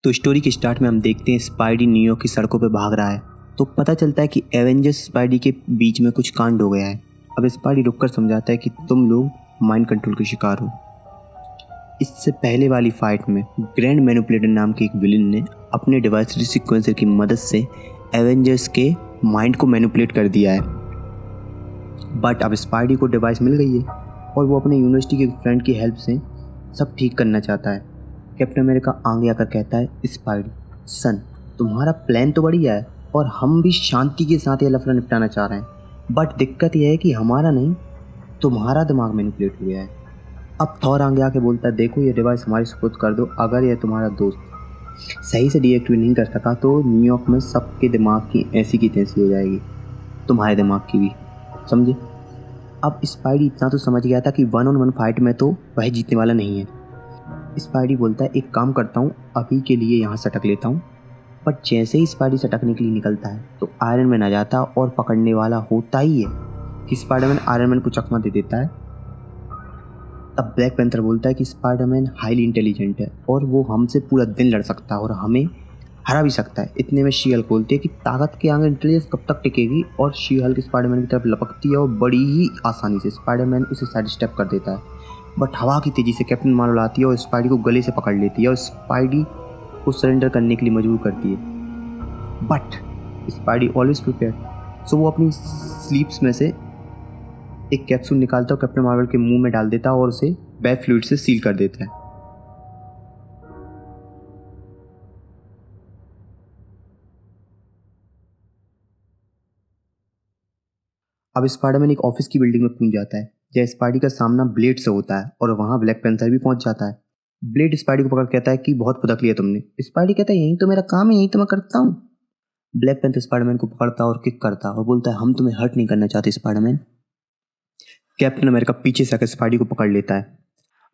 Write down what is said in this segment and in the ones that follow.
तो स्टोरी के स्टार्ट में हम देखते हैं स्पाइडी न्यूयॉर्क की सड़कों पर भाग रहा है। तो पता चलता है कि एवेंजर्स स्पाइडी के बीच में कुछ कांड हो गया है। अब स्पाइडी रुककर समझाता है कि तुम लोग माइंड कंट्रोल के शिकार हो। इससे पहले वाली फाइट में ग्रैंड मैनिपुलेटर नाम के एक विलन ने अपने डिवाइस रिसीक्वेंसर की मदद से एवेंजर्स के माइंड को मैनिपुलेट कर दिया है। बट अब स्पाइडी को डिवाइस मिल गई है और वो अपने यूनिवर्सिटी के फ्रेंड की हेल्प से सब ठीक करना चाहता है। कैप्टन अमेरिका आगे आकर कहता है, स्पाइडी सन, तुम्हारा प्लान तो बढ़िया है और हम भी शांति के साथ ये लफड़ा निपटाना चाह रहे हैं, बट दिक्कत यह है कि हमारा नहीं तुम्हारा दिमाग मैनिपुलेट हो गया है। अब थॉर आगे आके बोलता है, देखो ये डिवाइस हमारी सुपुर्द कर दो। अगर यह तुम्हारा दोस्त सही से डीएक्टिवेट नहीं कर सका तो न्यूयॉर्क में सबके दिमाग की ऐसी की तैसी हो जाएगी, तुम्हारे दिमाग की भी, समझे। अब स्पाइडी इतना तो समझ गया था कि 1-on-1 फाइट में तो वह जीतने वाला नहीं है। स्पाइडी बोलता है, एक काम करता हूँ, अभी के लिए यहाँ सटक लेता हूँ। बट जैसे ही स्पाइडी सटकने के लिए निकलता है तो आयरन मैन आ जाता और पकड़ने वाला होता ही है कि स्पाइडरमैन आयरन मैन को चकमा दे देता है। तब ब्लैक पैंथर बोलता है कि स्पाइडरमैन हाईली इंटेलिजेंट है और वो हमसे पूरा दिन लड़ सकता है और हमें हरा भी सकता है। इतने में शी हल्क बोलती है कि ताकत के आगे इंटेलिजेंस कब तक टिकेगी, और शी हल्क स्पाइडरमैन की तरफ लपकती है और बड़ी ही आसानी से स्पाइडरमैन उसे साइड स्टेप कर देता है। बट हवा की तेज़ी से कैप्टन मार्वल आती है और स्पाइडी को गले से पकड़ लेती है और स्पाइडी को सरेंडर करने के लिए मजबूर करती है। बट स्पाइडी ऑलवेज प्रिपेयर, सो वो अपनी स्लीप्स में से एक कैप्सूल निकालता है और कैप्टन मार्वल के मुंह में डाल देता है और उसे बैथ फ्लूइड से सील कर देता है। अब स्पाइडरमैन एक ऑफिस की बिल्डिंग में कूद जाता है जहाँ स्पाइडी का सामना ब्लेड से होता है और वहाँ ब्लैक पैंथर भी पहुंच जाता है। ब्लेड स्पाइडी को पकड़ कहता है कि बहुत फुदक लिया तुमने। स्पाइडी कहता है, यही तो मेरा काम है, यही तो मैं करता हूँ। ब्लैक पैंथर स्पाइडरमैन को पकड़ता और किक करता और बोलता है, हम तुम्हें हर्ट नहीं करना चाहते स्पाइडरमैन। कैप्टन अमेरिका पीछे से आकर स्पाइडी को पकड़ लेता है।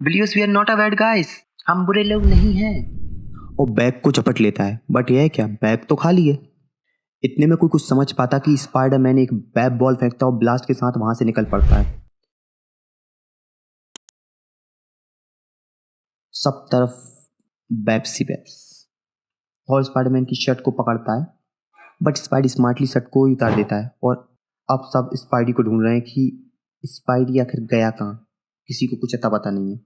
Believes we are not a bad guys, हम बुरे लोग नहीं हैं, और बैग को झपट लेता है। बट यह क्या, बैग तो खाली है। इतने में कोई कुछ समझ पाता कि स्पाइडरमैन एक बैब बॉल फेंकता और ब्लास्ट के साथ वहां से निकल पड़ता है। सब तरफ बैप्सी बैप्स। और स्पाइडरमैन की शर्ट को पकड़ता है बट स्पाइडी स्मार्टली शर्ट को ही उतार देता है और अब सब स्पाइडी को ढूंढ रहे हैं कि स्पाइडी आखिर गया कहाँ। किसी को कुछ अता पता नहीं है।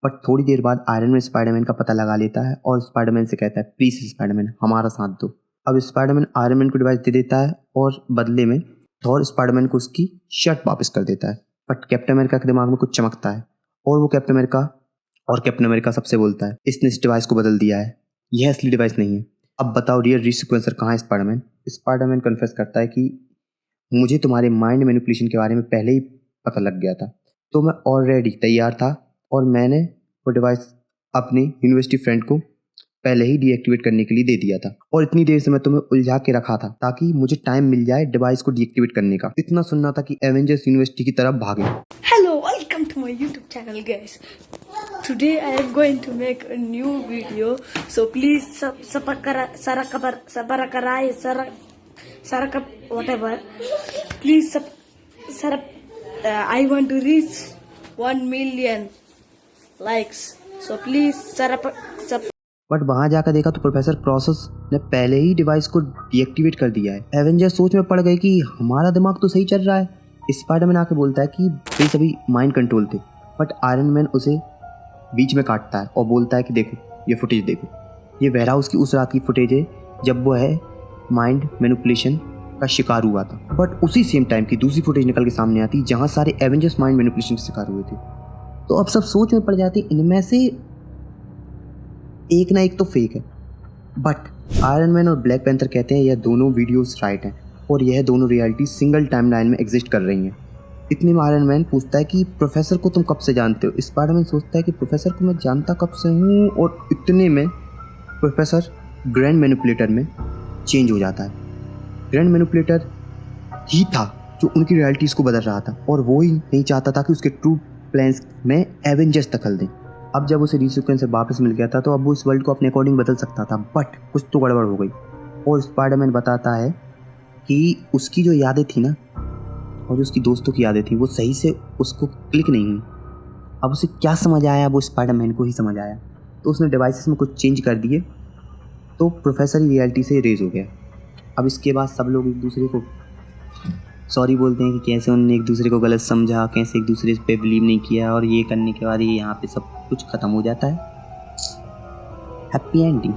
बट थोड़ी देर बाद आयरन मैन स्पाइडरमैन का पता लगा लेता है और स्पाइडरमैन से कहता है, प्लीज स्पाइडरमैन हमारा साथ दो। अब स्पाइडरमैन आयरन मैन को डिवाइस दे देता है और बदले में थॉर स्पाइडरमैन को उसकी शर्ट वापस कर देता है। बट कैप्टन अमेरिका के दिमाग में कुछ चमकता है और कैप्टन अमेरिका सबसे बोलता है, इसने इस डिवाइस को बदल दिया है, यह असली डिवाइस नहीं है। अब बताओ रियल रीसीक्वेंसर कहाँ है स्पाइडरमैन। स्पाइडरमैन कन्फेस करता है कि मुझे तुम्हारे माइंड मैनिपुलेशन के बारे में पहले ही पता लग गया था, तो मैं ऑलरेडी तैयार था और मैंने वो डिवाइस अपने यूनिवर्सिटी फ्रेंड को पहले ही डीएक्टिवेट करने के लिए दे दिया था और इतनी देर से मैं तुम्हें उलझा के रखा था ताकि मुझे टाइम मिल जाए डिवाइस को डीएक्टिवेट करने का। इतना सुनना था कि एवेंजर्स यूनिवर्सिटी की तरफ भागे। Hello, welcome to my YouTube channel, guys. Today I am going to make a new video, so please whatever. Please I want to reach 1 million likes, so please but वहां जाकर देखा तो professor क्रॉसस ने पहले ही device को deactivate कर दिया है। एवेंजर्स सोच में पड़ गए कि हमारा दिमाग तो सही चल रहा है। स्पाइडरमैन आके बोलता है कि वे सभी माइंड कंट्रोल थे, बट आयरन मैन उसे बीच में काटता है और बोलता है कि देखो ये फुटेज देखो, ये वेयरहाउस की उस रात की फुटेज है जब वो है माइंड मैनिपुलेशन का शिकार हुआ था। बट उसी सेम टाइम की दूसरी फुटेज निकल के सामने आती जहाँ सारे एवेंजर्स माइंड मैनिपुलेशन के शिकार हुए थे। तो अब सब सोच में पड़ जाते इनमें से एक ना एक तो फेक है। बट आयरन मैन और ब्लैक पैंथर कहते हैं यह दोनों वीडियोस राइट हैं और यह दोनों रियलिटी सिंगल टाइमलाइन में एग्जिस्ट कर रही हैं। इतने में आयरन मैन पूछता है कि प्रोफेसर को तुम कब से जानते हो। स्पाइडरमैन सोचता है कि प्रोफेसर को मैं जानता कब से हूँ, और इतने में प्रोफेसर ग्रैंड मैनिपुलेटर में चेंज हो जाता है। ग्रैंड मैनिपुलेटर ही था जो उनकी रियलिटीज़ को बदल रहा था और वो ही नहीं चाहता था कि उसके ट्रू प्लान्स में एवेंजर्स दखल दें। अब जब उसे रीसीक्वेंसर वापस मिल गया था तो अब वो इस वर्ल्ड को अपने अकॉर्डिंग बदल सकता था, बट कुछ तो गड़बड़ हो गई। और स्पाइडरमैन बताता है कि उसकी जो यादें थी ना और जो उसकी दोस्तों की यादें थी वो सही से उसको क्लिक नहीं हुई। अब उसे क्या समझ आया वो स्पाइडरमैन को ही समझ आया, तो उसने डिवाइसेस में कुछ चेंज कर दिए तो प्रोफेसर रियलिटी से रेज हो गया। अब इसके बाद सब लोग एक दूसरे को सॉरी बोलते हैं कि कैसे उन्होंने एक दूसरे को गलत समझा, कैसे एक दूसरे पे बिलीव नहीं किया, और ये करने के बाद ये यहाँ पे सब कुछ ख़त्म हो जाता है। Happy ending.